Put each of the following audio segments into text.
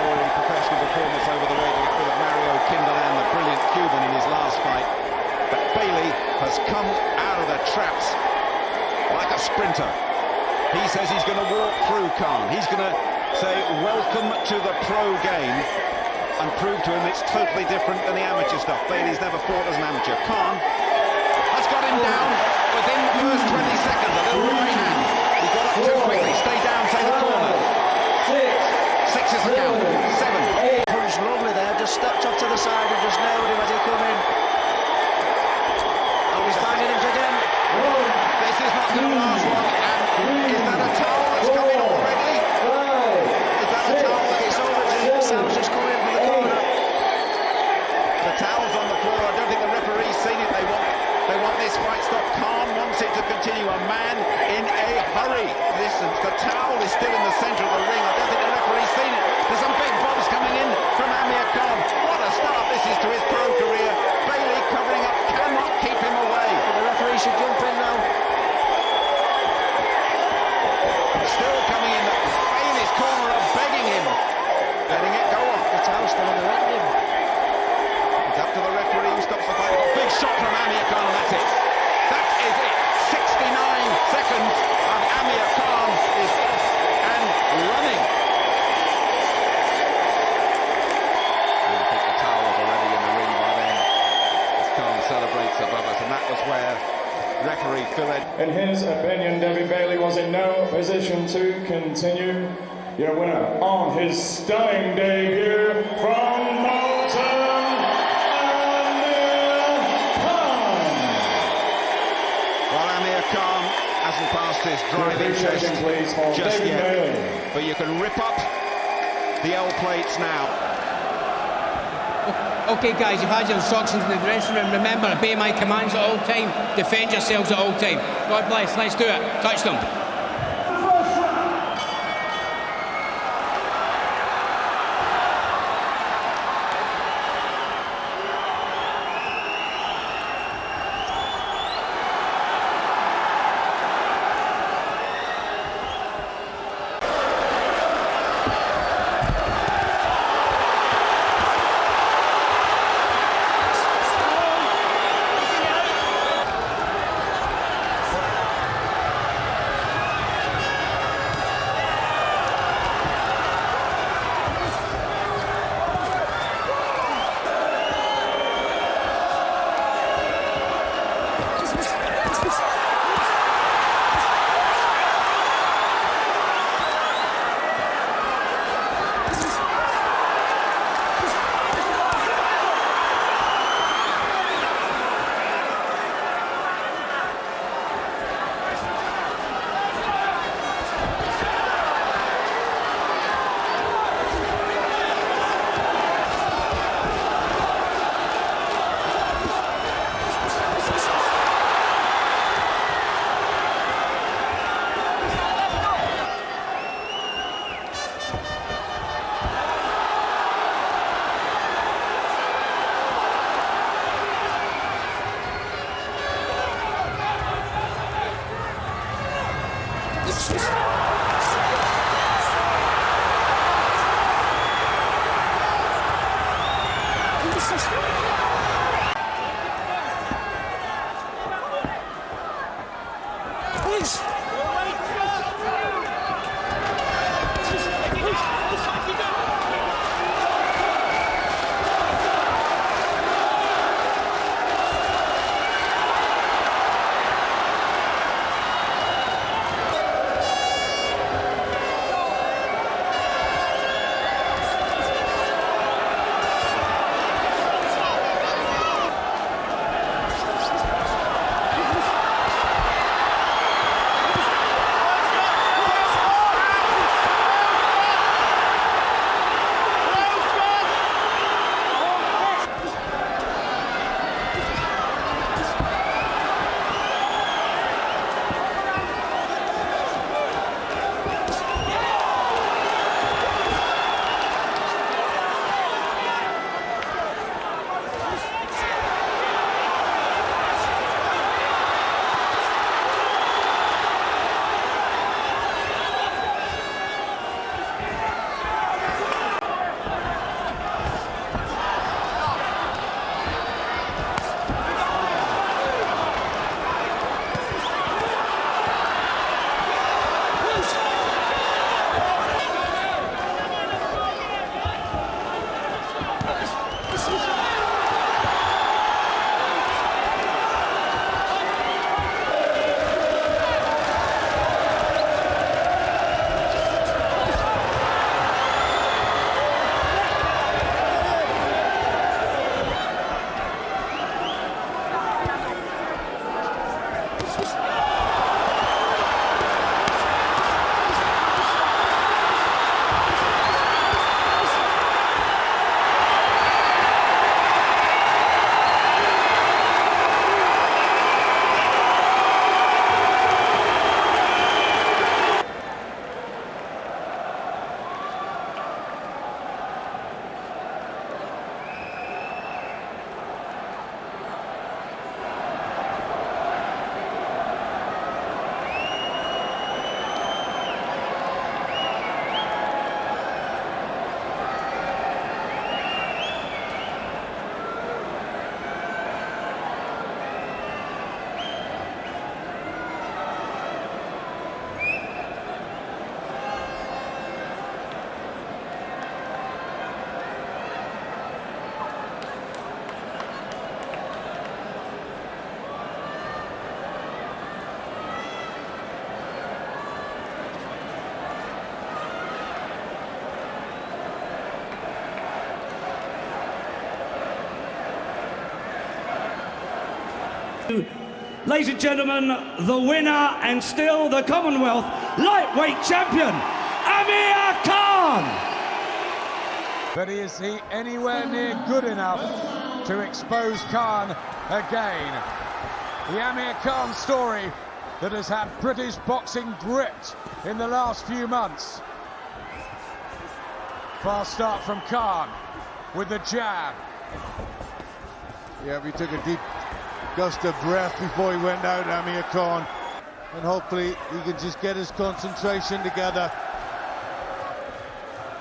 towering professional performance over the way of Mario Kindelan, the brilliant Cuban in his last fight. But Bailey has come out of the traps like a sprinter. He says he's going to walk through Khan. He's going to say welcome to the pro game and prove to him it's totally different than the amateur stuff. Bailey's never fought as an amateur. Khan has got him down within the first 20 seconds. A little right hand. He got up too quickly. Stay down, take the corner. Six is the count. 7. Punch lovely there. Just stepped off to the side and just nailed him as he come in. And he's finding him again. This is not going to last long. And is that a towel that's coming already? Is that a towel that's over? Sounds just coming from the corner. The towel's on the floor. I don't think the referee's seen it. They want this fight stopped. Khan wants it to continue. A man in a hurry. Listen, the towel is still in the centre of the ring. I don't think the referee's seen it. There's some big bobs coming in from Amir Khan. What a start this is to his pro career. Bailey covering up, cannot keep him away. The referee should jump in now. Still coming in. Bailey's corner are begging him. Letting it go on. The towel's still on the ring. It's up to the referee who stops the fight. Big shot from Amir Khan, and that's it. That is it. 69 seconds, and Amir Khan is off and running. And I think the towel was already in the ring by then, as Khan celebrates above us, and that was where referee Phil Ed. In his opinion, Debbie Bailey was in no position to continue. Your winner on his stunning debut from Malta, Amir Khan. Well, Amir Khan hasn't passed his driving test just yet, Bailey. but you can rip up the L plates now. Okay guys, you've had your instructions in the dressing room. Remember, obey my commands at all time. Defend yourselves at all time. God bless, let's do it. Touch them. Ladies and gentlemen, the winner and still the Commonwealth lightweight champion, Amir Khan. But is he anywhere near good enough to expose Khan again? The Amir Khan story that has had British boxing gripped in the last few months. Fast start from Khan with the jab. Yeah, we took a deep gust of breath before he went out, Amir Khan. And hopefully he can just get his concentration together.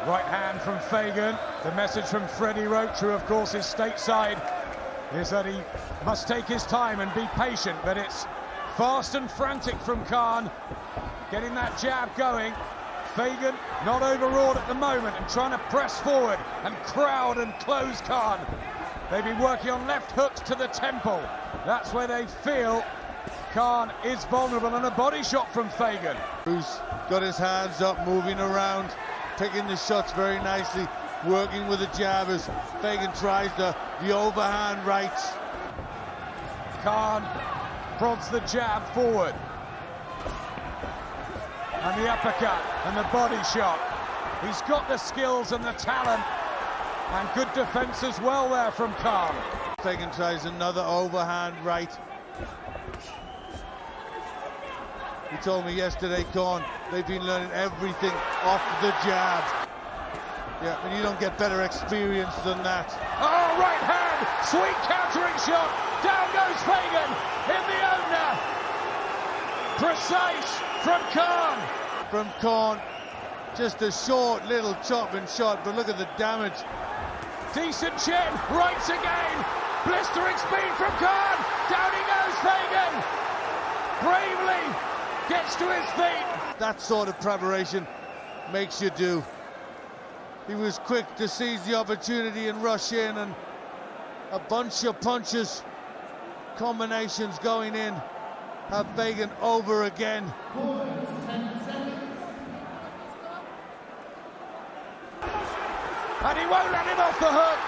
Right hand from Fagan. The message from Freddie Roach, who of course is stateside, is that he must take his time and be patient, but it's fast and frantic from Khan, getting that jab going. Fagan not overawed at the moment and trying to press forward and crowd and close Khan. They've been working on left hooks to the temple. That's where they feel Khan is vulnerable, and a body shot from Fagan. Who's got his hands up, moving around, taking the shots very nicely, working with the jab as Fagan tries the overhand right. Khan prods the jab forward. And the uppercut and the body shot. He's got the skills and the talent, and good defense as well there from Khan. Fagan tries another overhand right. He told me yesterday, Khan, they've been learning everything off the jab. Yeah, and you don't get better experience than that. Oh, right hand, sweet countering shot. Down goes Fagan in the opener. Precise from Khan. From Khan, just a short little chopping shot, but look at the damage. Decent chin, rights again. Blistering speed from Khan. Down he goes, Fagan. Bravely gets to his feet. That sort of preparation makes you do. He was quick to seize the opportunity and rush in, and a bunch of punches, combinations going in, have Fagan over again. And he won't let him off the hook.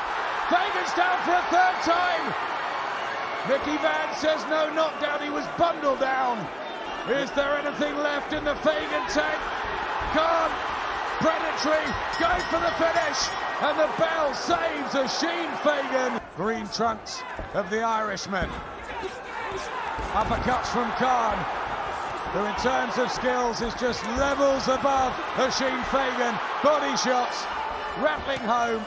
Fagan's down for a third time. Mickey Van says no knockdown, he was bundled down. Is there anything left in the Fagan tank? Khan, predatory, going for the finish. And the bell saves Oisin Fagan. Green trunks of the Irishman. Uppercuts from Khan, who in terms of skills is just levels above Oisin Fagan. Body shots, rattling home.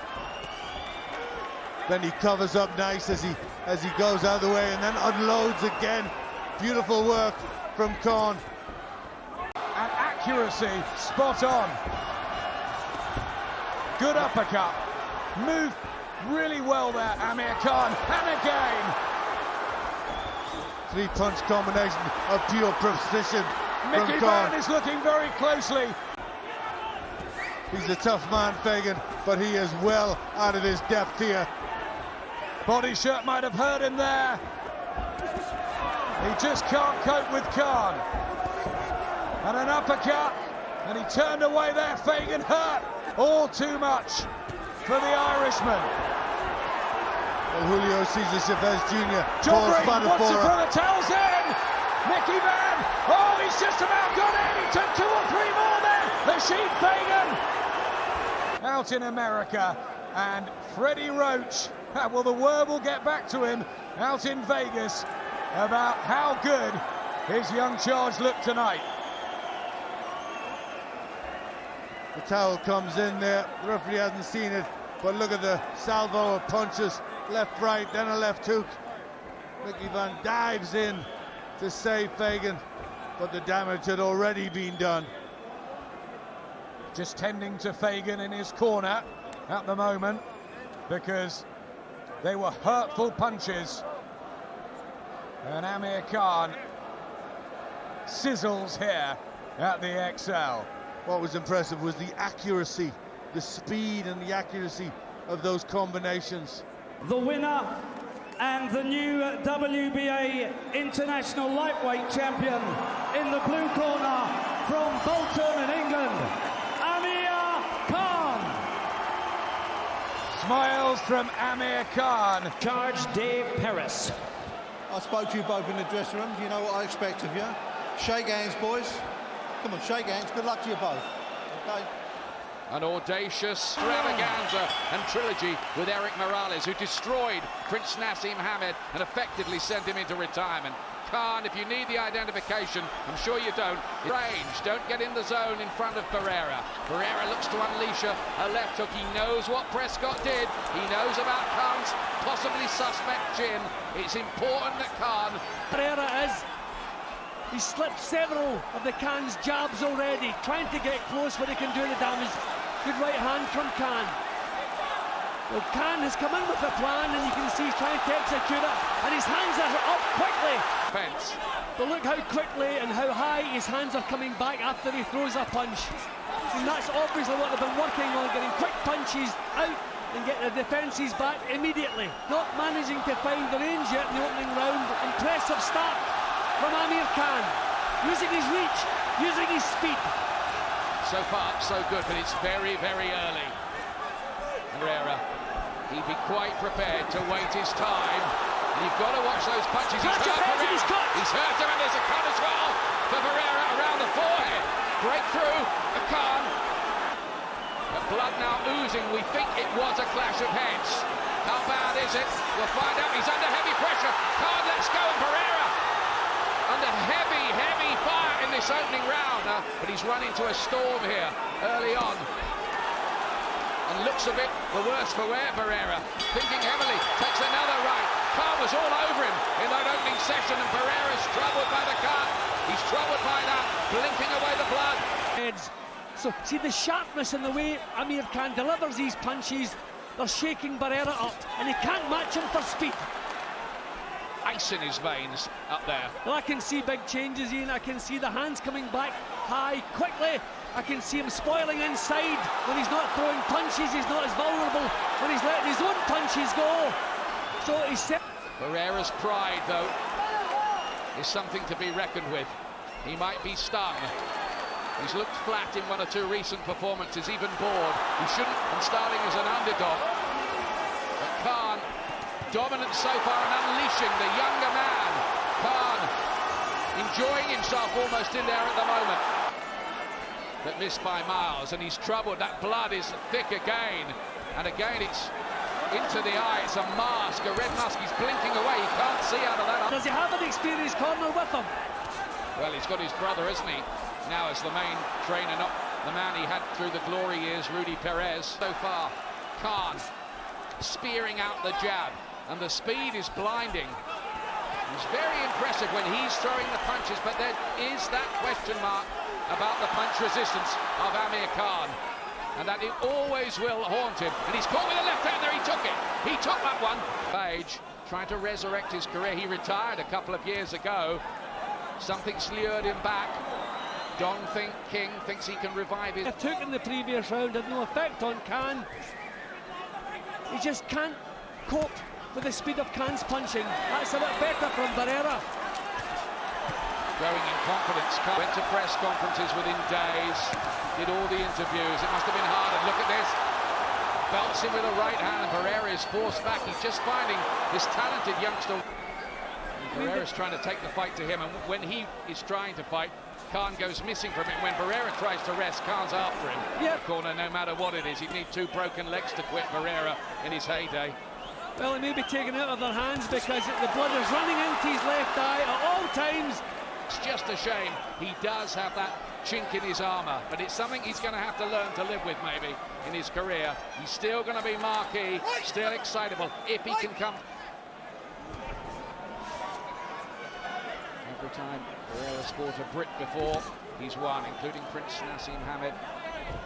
Then he covers up nice as he goes out of the way, and then unloads again. Beautiful work from Khan. And accuracy spot on. Good uppercut. Moved really well there, Amir Khan. And again. Three-punch combination of pure precision Mickey from Khan. Van is looking very closely. He's a tough man, Fagan, but he is well out of his depth here. Body shot might have hurt him there. He just can't cope with Khan. And an uppercut, and he turned away there. Fagan hurt all too much for the Irishman. Well, Julio Cesar Chavez Jr. John falls Green battle wants to for throw the towels in. Mickey Van, oh, he's just about got it. He took 2 or 3 more there. Oisin Fagan out in America, and Freddie Roach, well, the word will get back to him out in Vegas about how good his young charge looked tonight. The towel comes in there. The referee hasn't seen it, but look at the salvo of punches. Left, right, then a left hook. Mickey Van dives in to save Fagan, but the damage had already been done. Just tending to Fagan in his corner at the moment, because they were hurtful punches. And Amir Khan sizzles here at the XL. What was impressive was the accuracy, the speed and the accuracy of those combinations. The winner and the new WBA International Lightweight Champion in the blue corner from Bolton in England, Amir Khan. Smiles from Amir Khan. Charge Dave Paris. I spoke to you both in the dressing room. You know what I expect of you. Shake hands, boys. Come on, shake hands. Good luck to you both. Okay. An audacious extravaganza and trilogy with Eric Morales, who destroyed Prince Nassim Hamed and effectively sent him into retirement. Khan, if you need the identification, I'm sure you don't. Range, don't get in the zone in front of Barrera. Barrera looks to unleash a left hook. He knows what Prescott did. He knows about Khan's possibly suspect chin. It's important that Khan... Barrera he's slipped several of the Khan's jabs already, trying to get close where he can do the damage. Good right hand from Khan. Well, Khan has come in with a plan, and you can see he's trying to execute it, and his hands are up quickly. Fence. But look how quickly and how high his hands are coming back after he throws a punch. And that's obviously what they've been working on, getting quick punches out and get the defences back immediately. Not managing to find the range yet in the opening round. Impressive start from Amir Khan, using his reach, using his speed. So far, so good, but it's very, very early. Barrera, he'd be quite prepared to wait his time. And you've got to watch those punches. He's hurt Barrera. He's hurt him, and there's a cut as well for Barrera around the forehead. Breakthrough for Khan. The blood now oozing. We think it was a clash of heads. How bad is it? We'll find out. He's under heavy pressure. Khan lets go, and Barrera under heavy, heavy fire in this opening round. But he's run into a storm here early on. And looks a bit the worse for Barrera. Thinking heavily, takes another right. Khan was all over him in that opening session, and Barrera's troubled by the cut. He's troubled by that, blinking away the blood. So see the sharpness in the way Amir Khan delivers these punches. They're shaking Barrera up, and he can't match him for speed. Ice in his veins up there. Well, I can see big changes, Ian. I can see the hands coming back high quickly. I can see him spoiling inside. When he's not throwing punches, he's not as vulnerable. When he's letting his own punches go. So he's... Barrera's pride, though, is something to be reckoned with. He might be stung. He's looked flat in one or two recent performances, even bored. He shouldn't, and starting as an underdog. But Khan, dominant so far and unleashing the younger man. Khan enjoying himself almost in there at the moment. But missed by miles, and he's troubled. That blood is thick again, and again it's into the eye. It's a mask, a red mask. He's blinking away. He can't see out of that. Does he have an experienced corner with him? Well, he's got his brother, isn't he? Now as the main trainer, not the man he had through the glory years, Rudy Perez. So far, Khan spearing out the jab, and the speed is blinding. He's very impressive when he's throwing the punches, but there is that question mark about the punch resistance of Amir Khan, and that it always will haunt him. And he's caught with a left hand there. He took it. He took that one. Page trying to resurrect his career. He retired a couple of years ago. Something's lured him back. Don King thinks he can revive his... It took in the previous round, had no effect on Khan. He just can't cope with the speed of Khan's punching. That's a bit better from Barrera. Growing in confidence. Went to press conferences within days, did all the interviews. It must have been hard, and look at this. Belts him with a right hand, and Barrera is forced back. He's just finding this talented youngster. Barrera's trying to take the fight to him, and when he is trying to fight, Khan goes missing from it. When Barrera tries to rest, Khan's after him. Yep. Corner, no matter what it is. He'd need two broken legs to quit Barrera in his heyday. Well, he may be taken out of their hands because the blood is running into his left eye at all times. It's just a shame he does have that chink in his armour, but it's something he's going to have to learn to live with maybe in his career. He's still going to be marquee, still excitable, if he can come. Every time Barrera's fought a Brit before, he's won, including Prince Nassim Hamed,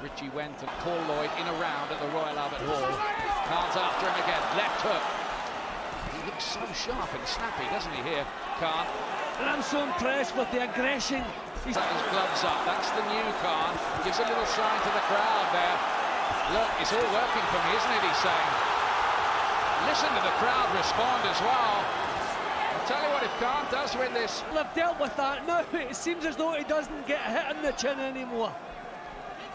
Richie Went and Paul Lloyd in a round at the Royal Albert Hall. Khan's after him again, left hook. He looks so sharp and snappy, doesn't he, here, Khan? And I'm so impressed with the aggression. He's got his gloves up. That's the new Khan. Gives a little sign to the crowd there. Look, it's all working for me, isn't it, he's saying. Listen to the crowd respond as well. I'll tell you what, if Khan does win this... Well, I've dealt with that now. It seems as though he doesn't get hit in the chin anymore.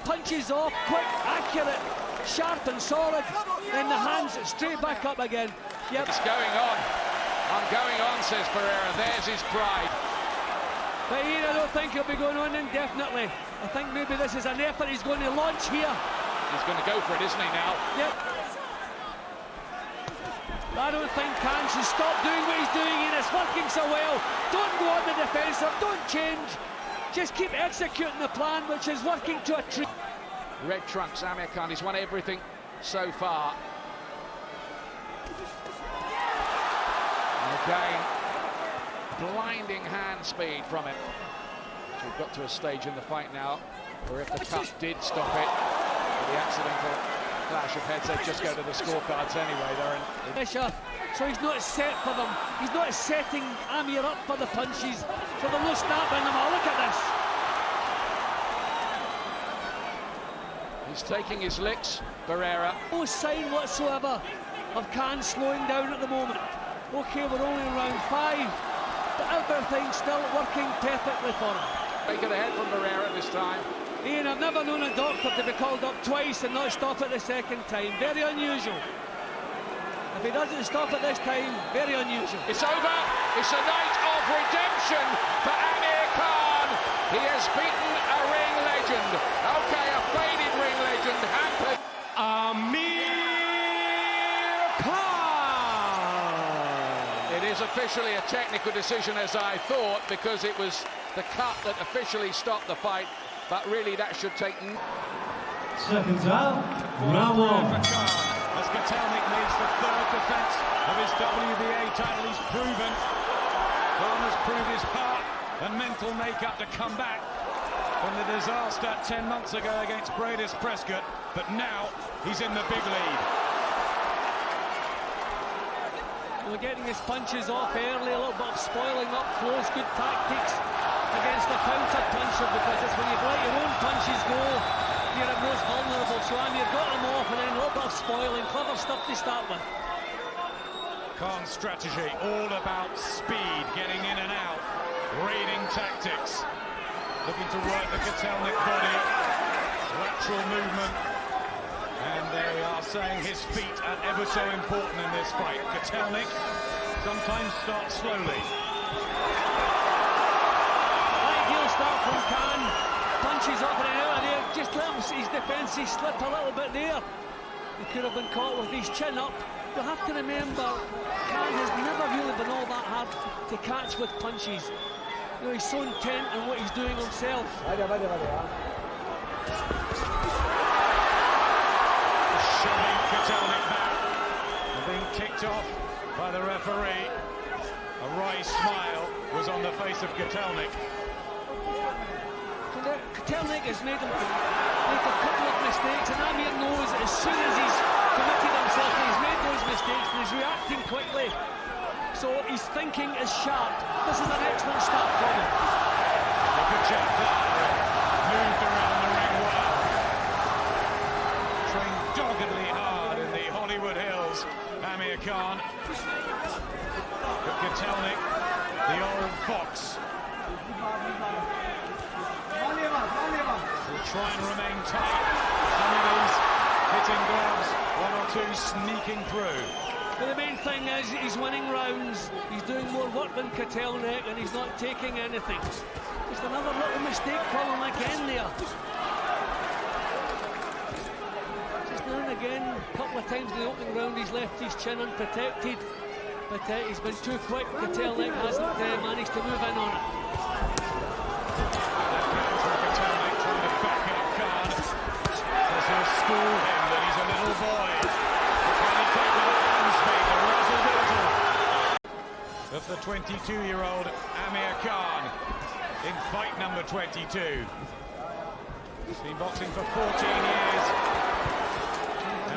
Punches off, quick, accurate, sharp and solid. Then the hands straight back up again. Yep. It's going on. I'm going on, says Barrera. There's his pride. But Ian, I don't think he'll be going on indefinitely. I think maybe this is an effort he's going to launch here. He's going to go for it, isn't he, now? Yep. I don't think Khan should stop doing what he's doing, and it's working so well. Don't go on the defensive, don't change. Just keep executing the plan, which is working to a treat. Red trunks, Amir Khan, he's won everything so far. And again, blinding hand speed from him. So we've got to a stage in the fight now where if the cut did stop it, with the accidental clash of heads, they'd just go to the scorecards anyway. They're in pressure, so he's not set for them. He's not setting Amir up for the punches, so they're not snapping them. Oh, look at this. He's taking his licks, Barrera. No sign whatsoever of Khan slowing down at the moment. Okay, we're only in round 5, but everything's still working perfectly for him. Take it ahead from Barrera this time. Ian, I've never known a doctor to be called up twice and not stop it the second time. Very unusual. If he doesn't stop it this time, very unusual. It's over. It's a night of redemption for Amir Khan. He has beaten a ring legend. Okay, a faded ring legend. Hampered. Amir Khan! It is officially a technical decision, as I thought, because it was the cut that officially stopped the fight. But really, that should take... Seconds out. Round one. As Kotelnik needs the third defence of his WBA title, he's proven. Khan has proved his heart and mental makeup to come back from the disaster 10 months ago against Bradis Prescott, but now he's in the big lead. We're getting his punches off early, a little bit of spoiling up close, good tactics against the counter-puncher, because it's when you let your own punches go, you're at most vulnerable. So Amir got him off, and then a little bit of spoiling, clever stuff to start with. Khan's strategy, all about speed, getting in and out, raiding tactics, looking to work the Kotelnik body, lateral movement, and they are saying his feet are ever so important in this fight. Kotelnik sometimes starts slowly. Start from Khan, punches up and out of there, just let him see his defensive slip a little bit there. He could have been caught with his chin up. You have to remember, Khan has never really been all that hard to catch with punches. You know, he's so intent on what he's doing himself. Shoving Kotelnik back and being kicked off by the referee. A wry smile was on the face of Kotelnik. Kotelnik has made a couple of mistakes, and Amir knows as soon as he's committed himself, he's made those mistakes, and he's reacting quickly. So his thinking is sharp. This is an excellent start for him. Good job there. Moved around the ring well. Trained doggedly hard in the Hollywood Hills, Amir Khan. But Kotelnik, the old fox, will try and remain tight. Some of these hitting gloves, one or two sneaking through. But the main thing is he's winning rounds. He's doing more work than Kotelnik, and he's not taking anything. Just another little mistake from him again there. Just now and again, a couple of times in the opening round, he's left his chin unprotected. But he's been too quick. Kotelnik hasn't managed to move in on it. School him that he's a little boy. Can he take with a hand speed? The razzle-dazzle of the 22-year-old Amir Khan in fight number 22. He's been boxing for 14 years,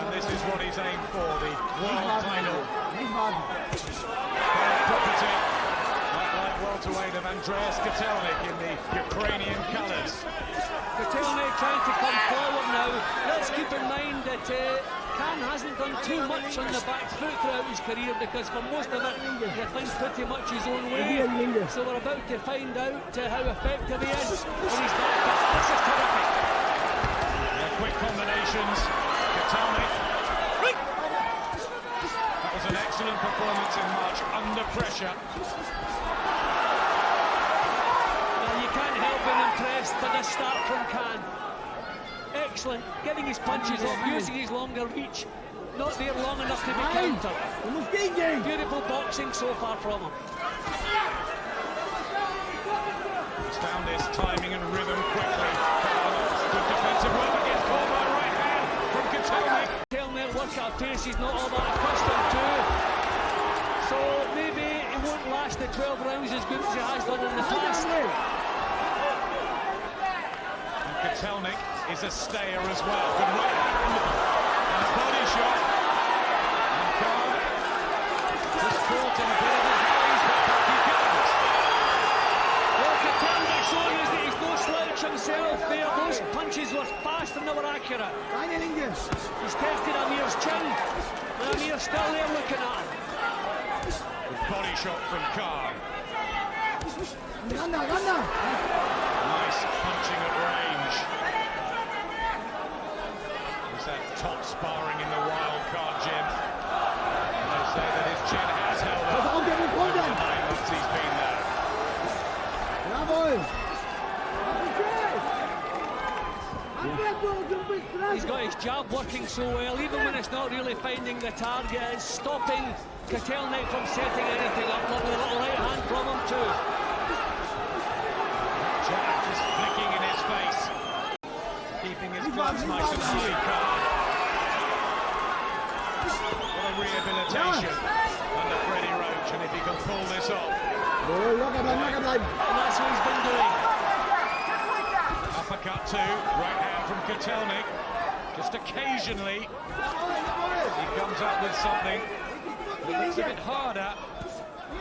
and this is what he's aimed for, the world title. Property, like welterweight of Andreas Kotelnik in the Ukrainian colours. Kotelnik trying to come forward now. Let's keep in mind that Khan hasn't done too much on the back foot throughout his career, because for most of it, things pretty much his own way. So we're about to find out how effective he is on his back foot. This is terrific. Quick combinations. Kotelnik. That was an excellent performance in March under pressure. Well, you can't help but impressed by the start from Khan. Excellent, getting his punches off, using his longer reach. Not there long enough to be countered. Beautiful boxing so far from him. He's found his timing and rhythm quickly. Good defensive work against caught by right hand from Katelnik. Katelnik work at a pace he's not all that accustomed to. So maybe he won't last the 12 rounds as good as he has done in the past. And Katelnik is a stayer as well. Good right hand and a body shot. And Khan just caught in a bit of his ways, but back he comes. Well, Katelnik showing us that he's no slouch himself there. Those punches were fast and they were accurate. He's tested Amir's chin, and Amir's still there looking at him. Good body shot from Khan. Nice punching at range. He's had top sparring in the wild card gym. They say that his chin has held up over the 9 months he's been there. He's got his jab working so well, even when it's not really finding the target, it's stopping Katelnik from setting anything up. Lovely little right hand from him too. Jab just flicking in his face, keeping his gloves nice and high. Khan. What a rehabilitation under Freddie Roach, and if he can pull this off. And that's what he's been doing. Uppercut two, right hand from Katelnik. Just occasionally he comes up with something that looks a bit harder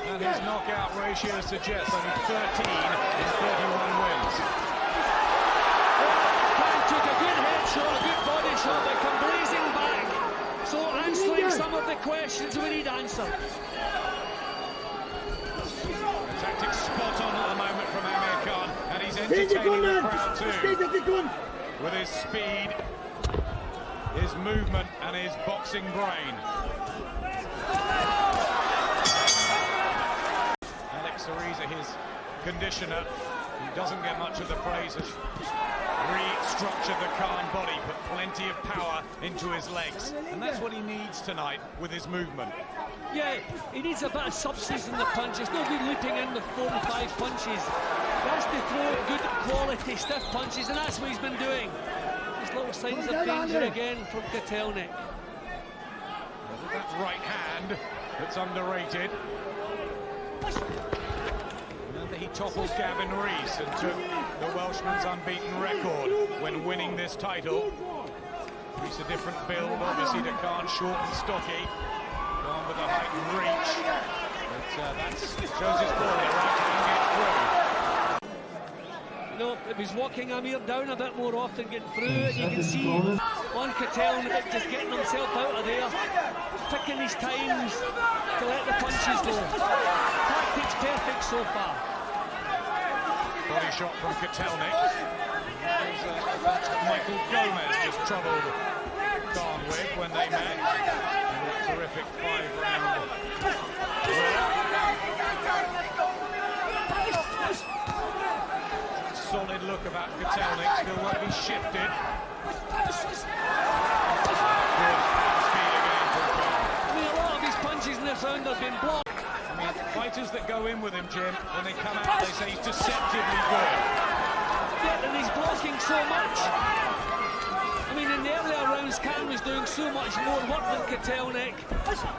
than his knockout ratio suggests. Only 13 in 31 wins. Khan took a good headshot, a good body shot, but come blazing back. So answering some of the questions we need answered. Tactics spot on at the moment from Amir Khan, and he's entertaining the crowd too. With his speed, his movement and his boxing brain. Alex Ariza, his conditioner, who doesn't get much of the praise, has restructured the Khan body, put plenty of power into his legs, and that's what he needs tonight with his movement. Yeah, he needs a bit of substance in the punch. It's no good looping in with 4 and 5 punches. He has to throw good quality stiff punches, and that's what he's been doing. There's little signs of danger again from Katelnik. That right hand that's underrated. Remember, he toppled Gavin Rees and took the Welshman's unbeaten record when winning this title. Rees a different build, obviously, to Khan, short and stocky. Gone with the height and reach. But that shows his ball. The right hand gets through. No, if he's walking Amir down a bit more often, getting through it, you can see on Katelnik just getting himself out of there, picking his times to let the punches go. Tactics perfect so far. Body shot from Katelnik. Michael Gomez just troubled Khan with when they met. And a terrific 5-round. Solid look about Katelnik, still won't be shifted. Good speed again from Khan. I mean, a lot of his punches in this round have been blocked. I mean, fighters that go in with him, Jim, when they come out, they say he's deceptively good. Yeah, and he's blocking so much. I mean, in the earlier rounds, Khan was doing so much more work than Katelnik,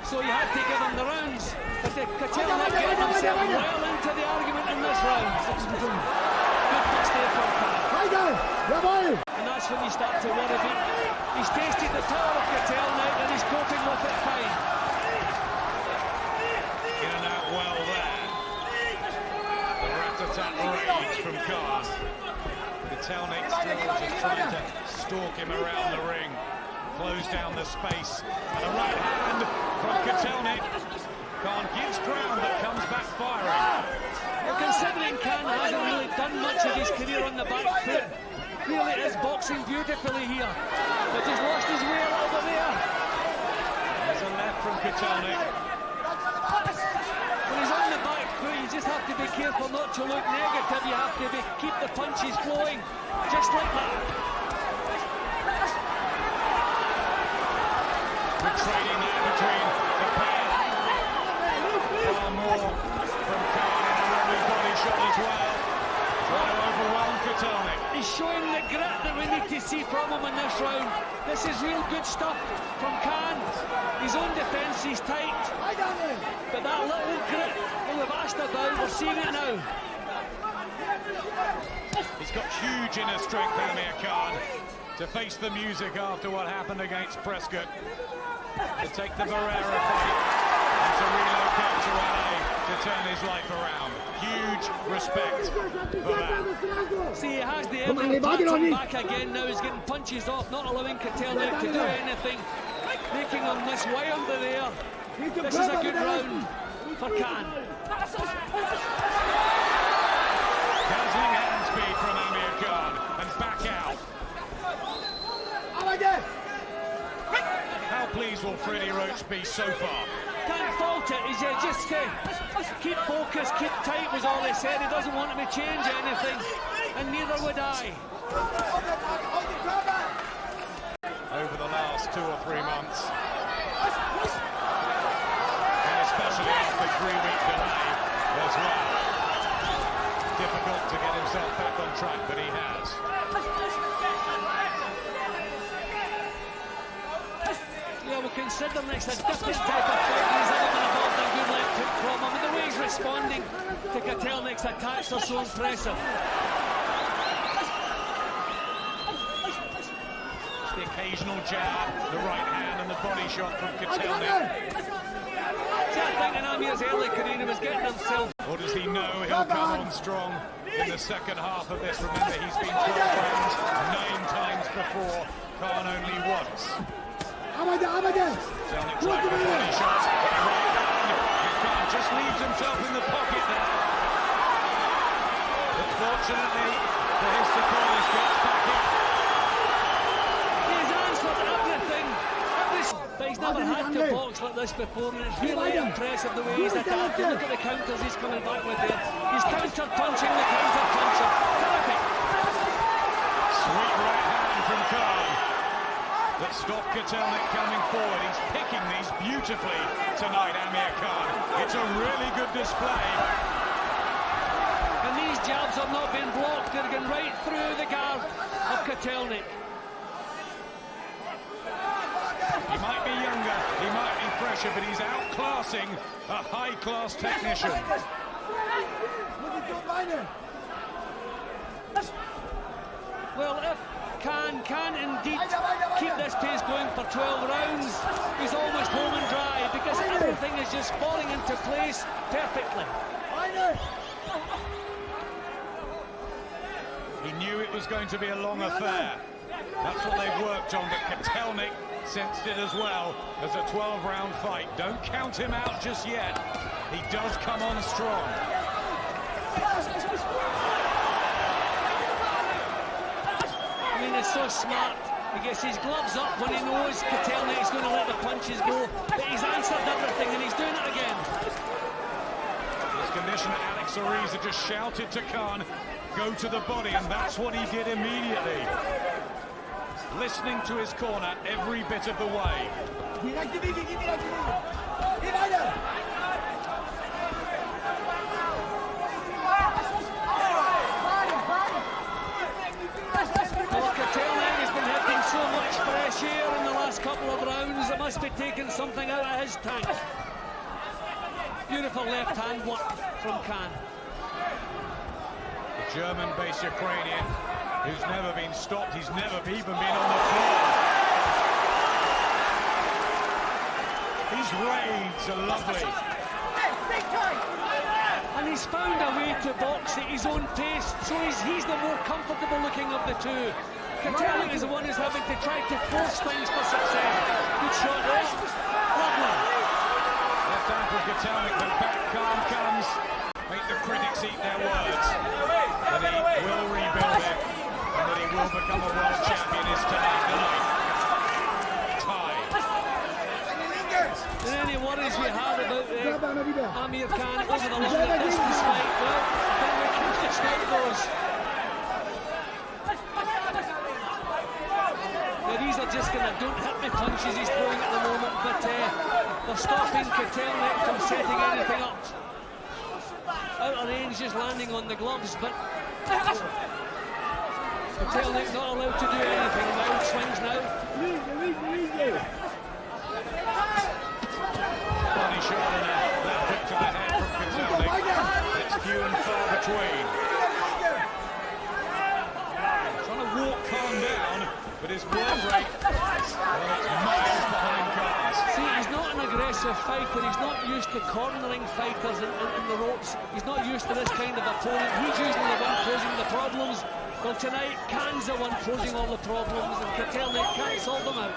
so you had to give him the rounds. But Katelnik getting himself well into the argument in this round. Good pass there from Khan. And that's when you start to worry about. He's tasted the power of Katelnik and he's coping with it fine. In and out well there. The rat-a-tat rage from Khan. Katelnik still just trying to stalk him around the ring, close down the space, and a right hand from Katelnik. Khan gives ground but comes back firing. Well, considering Khan hasn't really done much of his career on the back foot, really is boxing beautifully here, but he's lost his way a little bit there. There's a left from Katelnik. When he's just have to be careful not to look negative. You have to keep the punches flowing, just like that. Good trading there between the pair. Far more from Khan and a lovely body shot as well. Trying to overwhelm Kotelnik. He's showing the grit that we need to see from him in this round. This is real good stuff from Khan. His own defence, he's tight. But that little grit that we've asked about, we're seeing it now. He's got huge inner strength, Amir Khan, to face the music after what happened against Prescott. To take the Barrera fight and to relocate to LA to turn his life around. Huge respect for that. See, he has the ability to come back again now. He's getting punches off, not allowing Kotelnik to do anything, making him miss way under there. This is a good round for Khan. Dazzling hand speed from Amir Khan and back out. How pleased will Freddie Roach be so far? Can't fault it. He's just keep focused, keep tight was all he said. He doesn't want him to change anything, and neither would I. Over the last 2 or 3 months, and especially after 3-week delay as well. Difficult to get himself back on track, but he has. Yeah, we'll consider next a different type of fight. He's ever been involved in good left hook from him, and the way he's responding to Kotelnik's attacks are so impressive. It's the occasional jab, the right hand, and the body shot from Kotelnik. See, I think in Amir's early career he was getting himself. Or does he know he'll come on strong in the second half of this? Remember, he's been 12 rounds 9 times before, Khan only once. Kotelnik tried for body shots, but the right hand. Khan just leaves himself in the pocket there. But fortunately for his supporters, gets back in. He's answered everything. But he's never had to box like this before, and it's really impressive the way he's attacked. Look at the counters he's coming back with there. He's counter-punching the counter-puncher. Terrific. Sweet right hand from Khan that stopped Kotelnik coming forward. He's picking these beautifully tonight, Amir Khan. It's a really good display. And these jabs have not been blocked. They're going right through the guard of Kotelnik. He might be younger, he might be fresher, but he's outclassing a high-class technician. Well, if Khan can indeed keep this pace going for 12 rounds, he's almost home and dry because everything is just falling into place perfectly. He knew it was going to be a long affair. That's what they've worked on, but Kotelnik sensed it as well as a 12-round fight. Don't count him out just yet. He does come on strong. I mean, it's so smart. He gets his gloves up when he knows Kotelnik's going to let the punches go, but he's answered everything and he's doing it again. His conditioner, Alex Ariza, just shouted to Khan, go to the body, and that's what he did immediately. Listening to his corner every bit of the way. Well, Kotelnik has been hitting so much fresh air in the last couple of rounds, it must be taking something out of his tank. Beautiful left hand work from Khan. The German-based Ukrainian, who's never been stopped, he's never even been on the floor. His raids are lovely. And he's found a way to box at his own pace, so he's the more comfortable looking of the two. Kotelnik is the one who's having to try to force things for success. Good shot there. Lovely. Left hand from Kotelnik, but back Khan comes. Make the critics eat their words. That he will rebuild it, and that he will become a world champion is tonight the night. Tie. And any worries we had about Amir Khan over the long distance fight, well, I think we can just note those. These are just kind of don't hit me punches he's throwing at the moment, but they're stopping Kotelnik from setting anything up. Out of range, just landing on the gloves, but Kotelnik not allowed to do anything. Wild swings now. Body shot and a left hook to the head from Kotelnik. It's few and far between. Trying to walk Khan down, but his work rate is miles behind Khan's. See, he's not an aggressive fighter. He's not used to cornering fighters in the ropes. He's not used to this kind of opponent. He's usually the one posing the problems. Well, tonight, Khan's the one posing all the problems, and Kotelnik can't solve them out.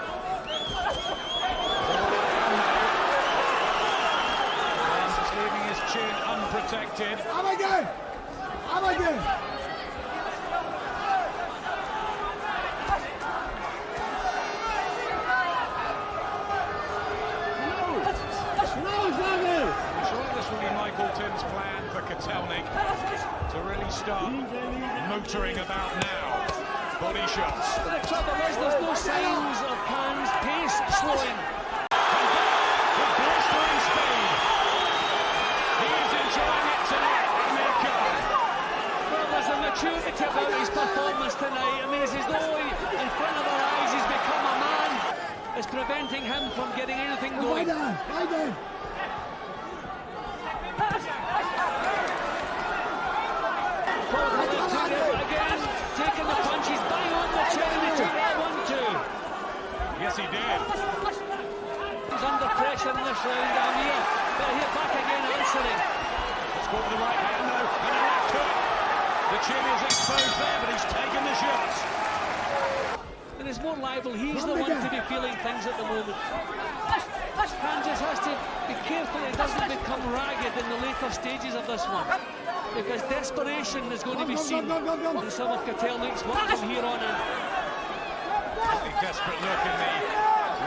Just leaving his chin unprotected. I'm again! Michael Tim's plan for Kotelnik to really start motoring about now. Body shots. But the trouble is, there's no signs of Khan's pace slowing. With blistering speed. He's enjoying it tonight, Amir Khan. Well, there's a maturity about his performance tonight. I mean, it's as though in front of our eyes he's become a man. It's preventing him from getting anything going. Again, taking the punches, bang on the chin, and he took that 1-2. Yes, he did. He's under pressure in this round, Amir. But here back again, answering. Let's go with the right hand now, and a left hook. The chin is exposed there, but he's taken the shots. And it's more liable, he's the one to be feeling things at the moment. Khan just has to be careful he doesn't become ragged in the later stages of this one, because desperation is going to be seen in some of Kotelnik's work from here on in. A desperate look in the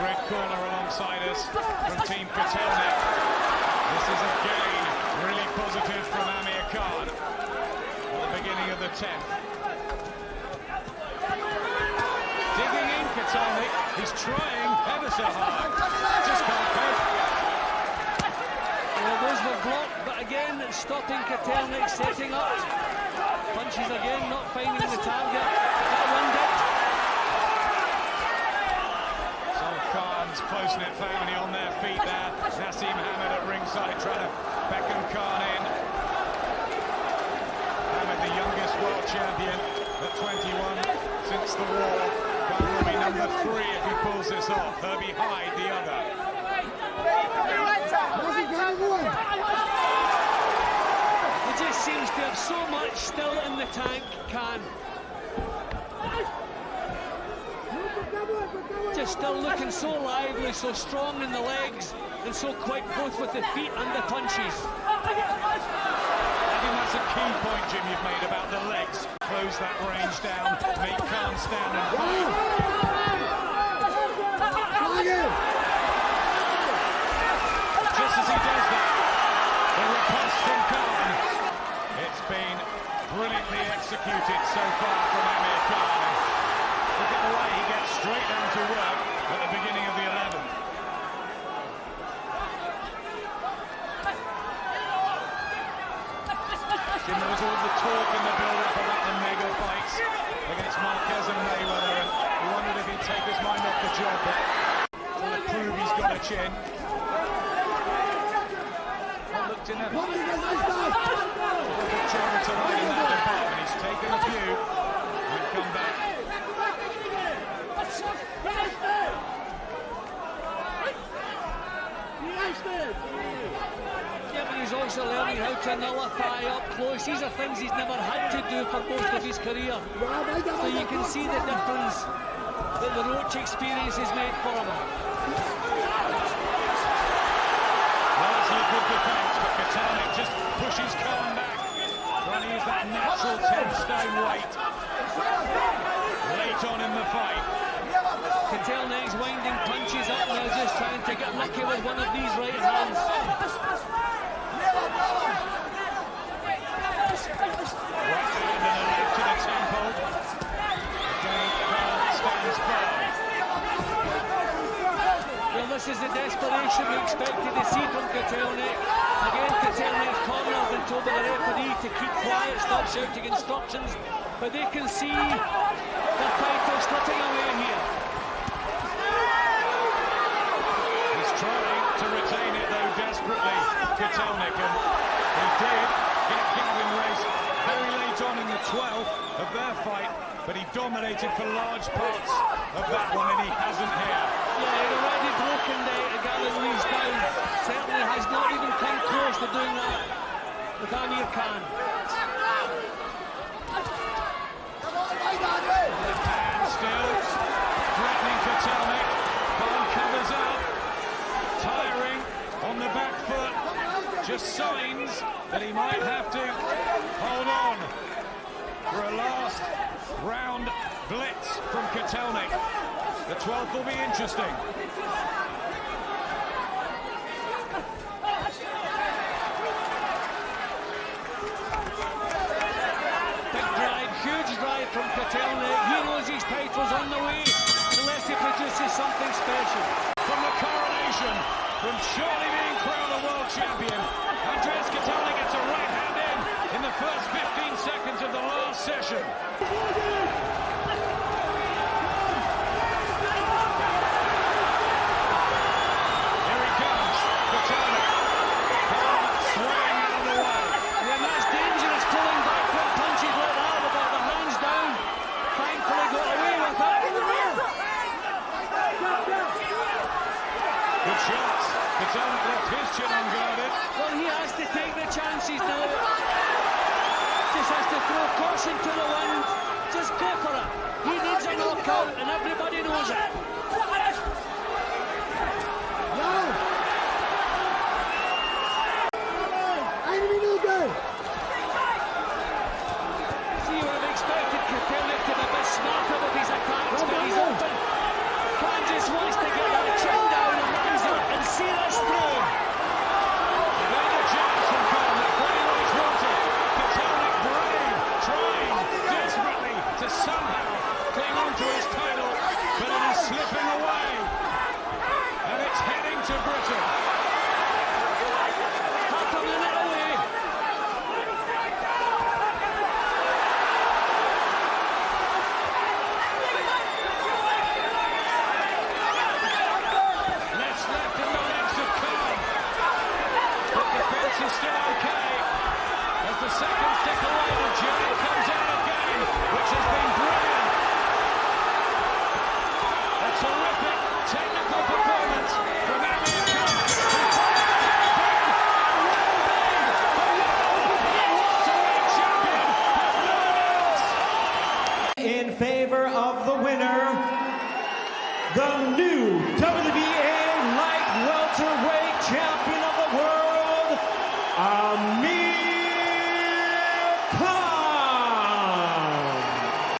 red corner alongside us from Team Kotelnik. This is again really positive from Amir Khan at the beginning of the 10th. Digging in Kotelnik, he's trying ever so hard, just can't cope. Well, those were blocked, but again, stopping Kotelnik, setting up. Punches again, not finding the target. That one did. So Khan's close-knit family on their feet there. Nassim Hamed at ringside trying to beckon Khan in. Hamed, the youngest world champion at 21 since the war. Khan will be number 3 if he pulls this off. Herbie Hyde, the other. He just seems to have so much still in the tank, Khan. Just still looking so lively, so strong in the legs, and so quick both with the feet and the punches. I think that's a key point, Jim, you've made about the legs. Close that range down, make Khan stand and fight. Just as he does that, the riposte from Khan. It's been brilliantly executed so far from Amir Khan. Look at the way he gets straight down to work at the beginning of the 11th. Jim, there was all the talk in the build-up about the mega fights against Marquez and Mayweather, and we wondered if he'd take his mind off the job, but to prove he's got a chin. Looked in a good trouble tonight in that department. He's taken a few and come back. Yeah, but he's also learning how to nullify up close. These are things he's never had to do for most of his career. So you can see the difference that the Roach experience has made for him. Largely good defence, but Kotelnik just pushes Khan back, trying to use that natural 10-stone weight late on in the fight. Kotelnik's winding punches up now, just is trying to get lucky with one of these right hands. Right hand and a left to the temple. Again, Khan stands firm. Well, this is the desperation we expected to see from Kotelnik. Again, Kotelnik's corner has been told by the referee to keep quiet, stop shouting instructions, but they can see the title slipping away here. He's trying to retain it though desperately, Kotelnik, and he did get Gavin race very late on in the 12th of their fight, but he dominated for large parts of that one, and he hasn't here. Yeah, he'd already broken Gavin Lee's down. Certainly has not even come close to doing that with Amir Khan. Left hand still, threatening Kotelnik. Khan covers up, tiring on the back foot. Just signs that he might have to hold on for a last round blitz from Kotelnik. The 12th will be interesting. Big drive, huge drive from Kotelnik. He knows his title's on the way unless he produces something special. From the coronation, from surely being crowned a world champion, Andreas Kotelnik gets a right hand in the first 15 seconds of the last session. Kotelnik left his chin unguarded. Well, he has to take the chances now. Just has to throw caution to the wind. Just go for it. He needs a knockout, and everybody knows it. See, you would have expected Kotelnik to be a bit smarter with his attacks, but he's open. Khan just wants to get that chin down and hands up and see this through. Then a chance from Khan that Freddie Roach wanted. Kotelnik brave, trying desperately to somehow cling on to his title, but it is slipping away. And it's heading to Britain. Half a minute away. Is still okay as the second stick away, the jab comes out again, which has been brilliant. A terrific technical performance from Amir Khan. In favor of the winner, the new WWE